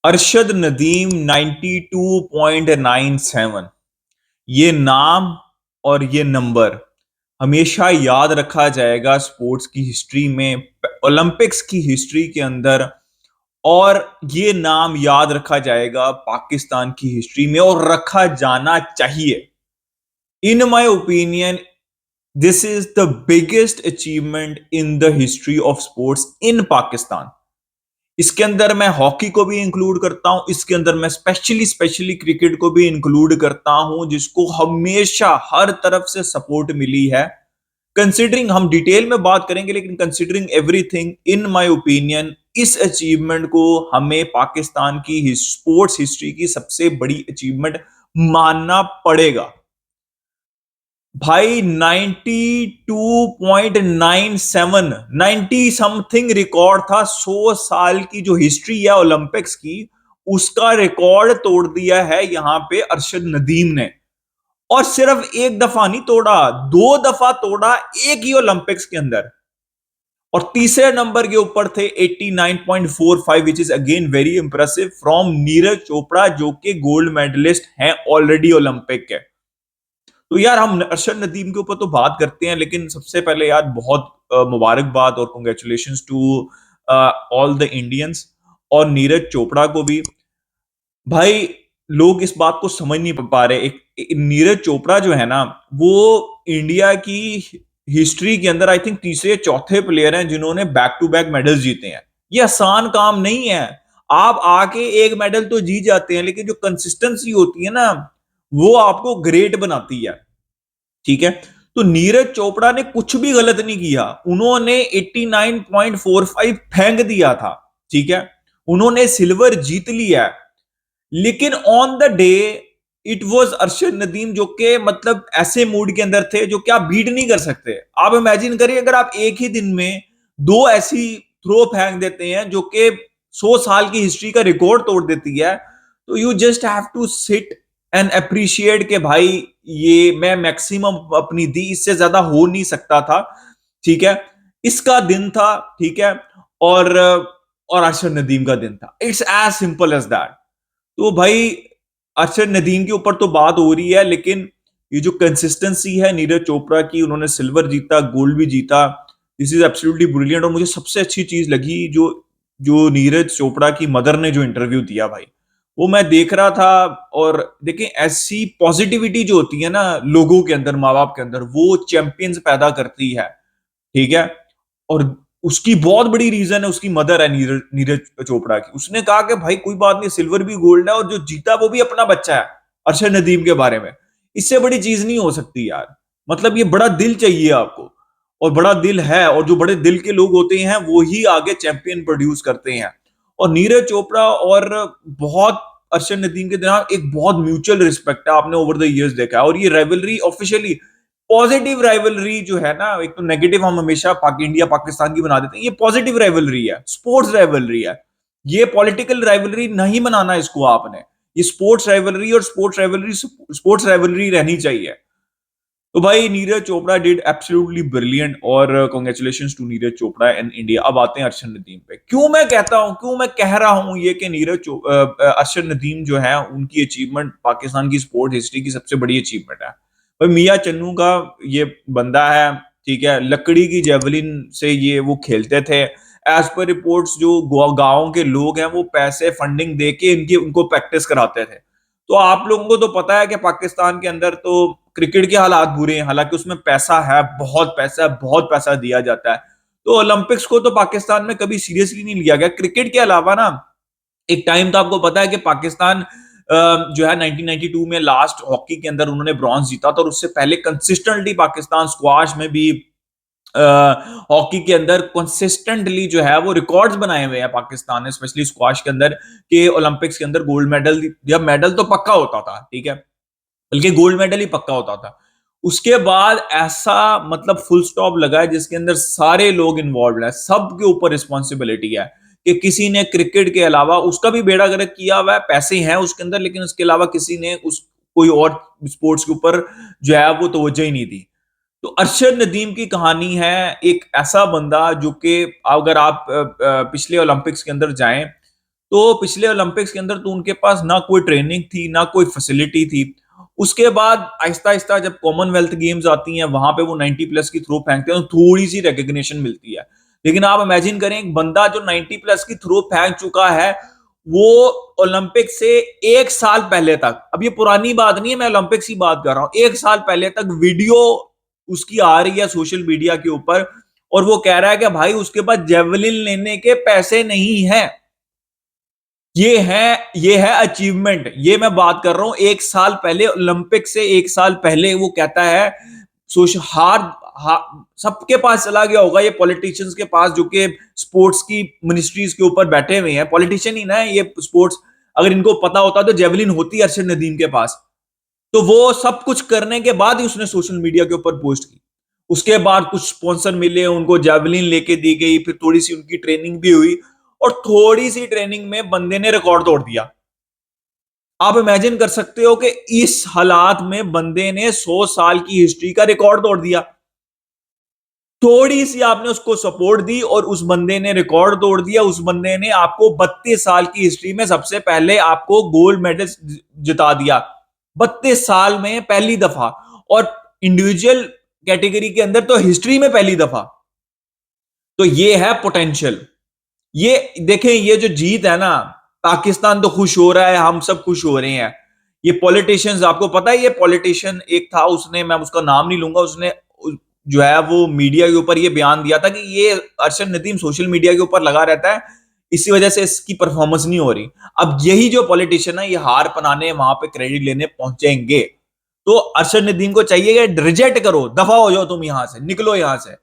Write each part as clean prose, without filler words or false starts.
अरशद नदीम 92.97। ये नाम और ये नंबर हमेशा याद रखा जाएगा स्पोर्ट्स की हिस्ट्री में, ओलंपिक्स की हिस्ट्री के अंदर। और ये नाम याद रखा जाएगा पाकिस्तान की हिस्ट्री में और रखा जाना चाहिए। In my opinion, this is the biggest achievement in the history of sports in Pakistan. इसके अंदर मैं हॉकी को भी इंक्लूड करता हूं, इसके अंदर मैं स्पेशली स्पेशली क्रिकेट को भी इंक्लूड करता हूं, जिसको हमेशा हर तरफ से सपोर्ट मिली है। कंसिडरिंग, हम डिटेल में बात करेंगे, लेकिन considering everything, in my opinion इस अचीवमेंट को हमें पाकिस्तान की स्पोर्ट्स हिस्ट्री की सबसे बड़ी अचीवमेंट मानना पड़ेगा। भाई 92.97, 90 समथिंग रिकॉर्ड था। 100 साल की जो हिस्ट्री है ओलंपिक्स की, उसका रिकॉर्ड तोड़ दिया है यहां पे अरशद नदीम ने। और सिर्फ एक दफा नहीं तोड़ा, 2 दफा तोड़ा एक ही ओलंपिक्स के अंदर। और तीसरे नंबर के ऊपर थे 89.45, which is again very impressive, from Neeraj Chopra, जो कि गोल्ड मेडलिस्ट हैं ऑलरेडी ओलंपिक के। तो यार, हम अरशद नदीम के ऊपर तो बात करते हैं, लेकिन सबसे पहले यार बहुत मुबारकबाद और congratulations to all the Indians, और नीरज चोपड़ा को भी। भाई, लोग इस बात को समझ नहीं पा रहे। एक नीरज चोपड़ा जो है ना, वो इंडिया की हिस्ट्री के अंदर आई थिंक तीसरे चौथे प्लेयर हैं जिन्होंने बैक टू बैक मेडल्स जीते हैं। ये आसान काम नहीं है। आप आके एक मेडल तो जीत जाते हैं, लेकिन जो कंसिस्टेंसी होती है ना, वो आपको ग्रेट बनाती है। ठीक है। तो नीरज चोपड़ा ने कुछ भी गलत नहीं किया। उन्होंने 89.45 फेंक दिया था। ठीक है। उन्होंने सिल्वर जीत लिया। लेकिन on the day it was Arshad Nadeem, जो कि मतलब ऐसे मूड के अंदर थे जो कि आप बीट नहीं कर सकते। आप इमेजिन करिए, अगर आप एक ही दिन में दो ऐसी थ्रो फेंक देते हैं जो कि 100 साल की हिस्ट्री का रिकॉर्ड तोड़ देती है, तो you just have to sit and appreciate के भाई, ये मैं मैक्सिमम अपनी दी, इससे ज्यादा हो नहीं सकता था। ठीक है। इसका दिन था। ठीक है। और अरशद नदीम का दिन था। It's as simple as that. तो भाई, अरशद नदीम के ऊपर तो बात हो रही है, लेकिन ये जो कंसिस्टेंसी है नीरज चोपड़ा की, उन्होंने सिल्वर जीता, गोल्ड भी जीता। This is absolutely brilliant. और मुझे सबसे अच्छी चीज लगी जो जो नीरज चोपड़ा की मदर ने जो इंटरव्यू दिया भाई, वो मैं देख रहा था। और देखिए, ऐसी पॉजिटिविटी जो होती है ना लोगों के अंदर, माँ बाप के अंदर, वो चैंपियंस पैदा करती है। ठीक है। और उसकी बहुत बड़ी रीजन है, उसकी मदर है नीरज नीरज चोपड़ा की। उसने कहा कि भाई कोई बात नहीं, सिल्वर भी गोल्ड है, और जो जीता वो भी अपना बच्चा है। अरशद नदीम के बारे में इससे बड़ी चीज नहीं हो सकती यार। मतलब ये बड़ा दिल चाहिए आपको, और बड़ा दिल है, और जो बड़े दिल के लोग होते हैं वो ही आगे चैंपियन प्रोड्यूस करते हैं। और नीरज चोपड़ा और बहुत अरशद नदीम के दरमियान एक बहुत म्यूचुअल रिस्पेक्ट है, आपने ओवर द इयर्स देखा है। और ये राइवलरी ऑफिशियली पॉजिटिव राइवलरी जो है ना, एक तो नेगेटिव हम हमेशा इंडिया पाकिस्तान की बना देते हैं, ये पॉजिटिव राइवलरी है, स्पोर्ट्स राइवलरी है। ये पॉलिटिकल राइवलरी नहीं बनाना इसको आपने। ये स्पोर्ट्स राइवलरी, और स्पोर्ट्स राइवलरी रहनी चाहिए। तो भाई, Neeraj Chopra did absolutely brilliant, और congratulations to Neeraj Chopra and India. अब आते हैं अरशद नदीम पे। क्यों मैं कह रहा हूं ये कि अरशद नदीम जो है, उनकी अचीवमेंट पाकिस्तान की स्पोर्ट्स हिस्ट्री की सबसे बड़ी अचीवमेंट है। भाई, मियां चन्नू का ये बंदा है। ठीक है। लकड़ी की जेवलिन से ये वो खेलते थे। एज पर रिपोर्ट्स, जो गांव के लोग हैं वो पैसे फंडिंग दे के इनकी उनको प्रैक्टिस कराते थे। तो आप लोगों को तो पता है कि पाकिस्तान के अंदर तो क्रिकेट के हालात बुरे हैं, हालांकि उसमें पैसा है, बहुत पैसा दिया जाता है। तो ओलंपिक्स को तो पाकिस्तान में कभी सीरियसली नहीं लिया गया। क्रिकेट के अलावा ना, एक टाइम था, आपको पता है कि पाकिस्तान जो है 1992 में लास्ट हॉकी के अंदर उन्होंने ब्रॉन्ज जीता था। और उससे पहले कंसिस्टेंटली पाकिस्तान स्क्वाश में भी, हॉकी के अंदर कंसिस्टेंटली जो है वो रिकॉर्ड्स बनाए हुए हैं पाकिस्तान ने, स्पेशली स्क्वाश के अंदर, के ओलंपिक्स के अंदर गोल्ड मेडल, या मेडल तो पक्का होता था। ठीक है। बल्कि गोल्ड मेडल ही पक्का होता था। उसके बाद ऐसा मतलब फुल स्टॉप लगा है जिसके अंदर सारे लोग इन्वॉल्व हैं, सबके ऊपर रिस्पॉन्सिबिलिटी है कि किसी ने क्रिकेट के अलावा, उसका भी बेड़ा गर्क किया हुआ है, पैसे हैं उसके अंदर, लेकिन उसके अलावा किसी ने उस कोई और स्पोर्ट्स के ऊपर जो है वो तवज्जो ही नहीं दी। तो अरशद नदीम की कहानी है, एक ऐसा बंदा जो कि, अगर आप पिछले ओलंपिक्स के अंदर जाएं, तो पिछले ओलंपिक्स के अंदर तो उनके पास ना कोई ट्रेनिंग थी, ना कोई फैसिलिटी थी। उसके बाद आहिस्ता आहिस्ता जब कॉमनवेल्थ गेम्स आती हैं, वहां पे वो 90 प्लस की थ्रो फेंकते हैं तो थोड़ी सी रिकग्निशन मिलती है। लेकिन आप इमेजिन करें, एक बंदा जो 90 प्लस की थ्रो फेंक चुका है, वो ओलंपिक से एक साल पहले तक, अब ये पुरानी बात नहीं है, मैं ओलंपिक्स की बात कर रहा हूं, एक साल पहले तक वीडियो उसकी आ रही है सोशल मीडिया के ऊपर, और वो कह रहा है कि भाई उसके पास जेवलिन लेने के पैसे नहीं है। ये है अचीवमेंट। ये मैं बात कर रहा हूं एक साल पहले, ओलंपिक से एक साल पहले वो कहता है। सोश हार, सबके पास चला गया होगा, ये पॉलिटिशियंस के पास जो कि स्पोर्ट्स की मिनिस्ट्रीज के ऊपर बैठे हुए हैं, पॉलिटिशियन ही ना है ये स्पोर्ट्स। अगर इनको पता होता तो जेवलिन होती अरशद नदीम के पास। तो वो सब कुछ करने के बाद ही उसने सोशल मीडिया के ऊपर पोस्ट की। उसके बाद कुछ स्पॉन्सर मिले, उनको जेवलिन लेके दी गई, फिर थोड़ी सी उनकी ट्रेनिंग भी हुई, और थोड़ी सी ट्रेनिंग में बंदे ने रिकॉर्ड तोड़ दिया। आप इमेजिन कर सकते हो कि इस हालात में बंदे ने 100 साल की हिस्ट्री का रिकॉर्ड तोड़ दिया। थोड़ी सी आपने उसको सपोर्ट दी और उस बंदे ने रिकॉर्ड तोड़ दिया। उस बंदे ने आपको 32 साल की हिस्ट्री में सबसे पहले आपको गोल्ड मेडल जिता दिया, 32 साल में पहली दफा, और इंडिविजुअल कैटेगरी के अंदर तो हिस्ट्री में पहली दफा। तो ये है पोटेंशियल। ये देखें, ये जो जीत है ना, पाकिस्तान तो खुश हो रहा है, हम सब खुश हो रहे हैं। ये पॉलिटिशियंस, आपको पता है, ये पॉलिटिशियन एक था, उसने, मैं उसका नाम नहीं लूंगा, उसने जो है वो मीडिया के ऊपर ये बयान दिया था कि ये अरशद नदीम सोशल मीडिया के ऊपर लगा रहता है, इसी वजह से इसकी परफॉर्मेंस नहीं हो रही। अब यही जो पॉलिटिशियन है, ये हार पनाने वहां पे क्रेडिट लेने पहुंचेंगे। तो अरशद नदीम को चाहिए कि रिजेक्ट करो, दफा हो जाओ, तुम यहां से निकलो यहां से।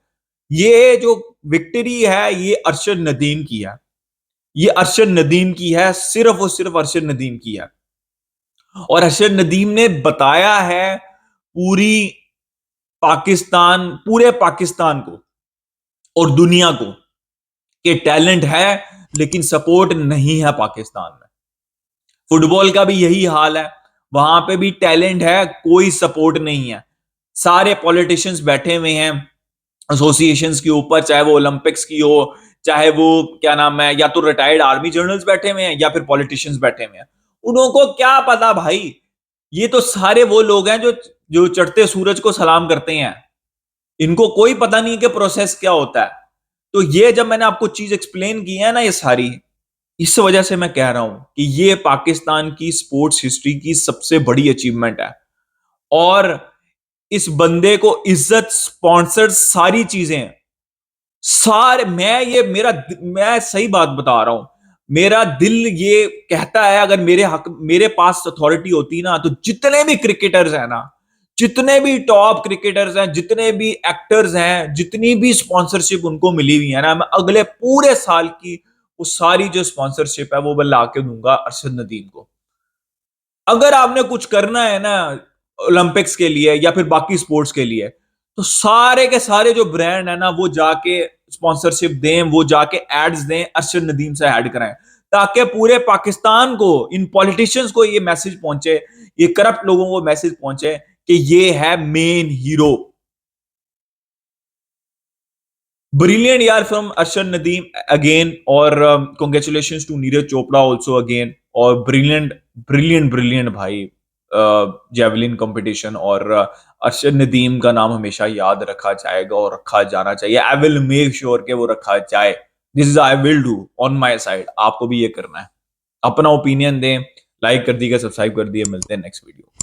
ये जो विक्ट्री है, ये अरशद नदीम की है। ये अरशद नदीम की है, सिर्फ और सिर्फ अरशद नदीम की है। और अरशद नदीम ने बताया है पूरी पूरे पाकिस्तान को और दुनिया को कि टैलेंट है, लेकिन सपोर्ट नहीं है पाकिस्तान में। फुटबॉल का भी यही हाल है, वहां पे भी टैलेंट है, कोई सपोर्ट नहीं है। सारे पॉलिटिशियंस बैठे हुए हैं एसोसिएशंस के ऊपर, चाहे वो ओलंपिक्स की हो, चाहे वो क्या नाम है, या तो रिटायर्ड आर्मी जनरल्स बैठे हुए हैं या फिर पॉलिटिशियंस बैठे हुए हैं। उनको क्या पता भाई, ये तो सारे वो लोग हैं जो जो चढ़ते सूरज को सलाम करते हैं। इनको कोई पता नहीं कि प्रोसेस क्या होता है। तो ये जब मैंने आपको चीज एक्सप्लेन की है ना, ये सारी, इस वजह से मैं कह रहा हूं कि ये पाकिस्तान की स्पोर्ट्स हिस्ट्री की सबसे बड़ी अचीवमेंट है। और इस बंदे को इज्जत, स्पॉन्सर्ड, सारी चीजें, सारे, मैं सही बात बता रहा हूं, मेरा दिल ये कहता है, अगर मेरे पास अथॉरिटी होती ना, तो जितने भी क्रिकेटर्स हैं ना, जितने भी टॉप क्रिकेटर्स हैं, जितने भी एक्टर्स हैं, जितनी भी स्पॉन्सरशिप उनको मिली हुई है ना, मैं अगले पूरे साल की वो सारी जो स्पॉन्सरशिप है वो मैं ला के दूंगा अरशद नदीम को। अगर आपने कुछ करना है ना ओलंपिक्स के लिए या फिर बाकी स्पोर्ट्स के लिए, तो सारे के सारे जो ब्रांड है ना, वो जाके स्पॉन्सरशिप दें, वो जाके एड्स दें, अरशद नदीम से ऐड कराएं, ताकि पूरे पाकिस्तान को, इन पॉलिटिशियंस को ये मैसेज पहुंचे, ये करप्ट लोगों को मैसेज पहुंचे कि ये है मेन हीरो। ब्रिलियंट यार फ्रॉम अरशद नदीम अगेन, और congratulations to Neeraj Chopra also again. और ब्रिलियंट ब्रिलियंट ब्रिलियंट भाई जेवलिन कंपटीशन। और अरशद नदीम का नाम हमेशा याद रखा जाएगा और रखा जाना चाहिए। आई विल मेक श्योर कि वो रखा जाए। This is I will do on my side. आपको भी ये करना है। अपना ओपिनियन दें, लाइक कर दिए, सब्सक्राइब कर दिए। मिलते हैं नेक्स्ट वीडियो।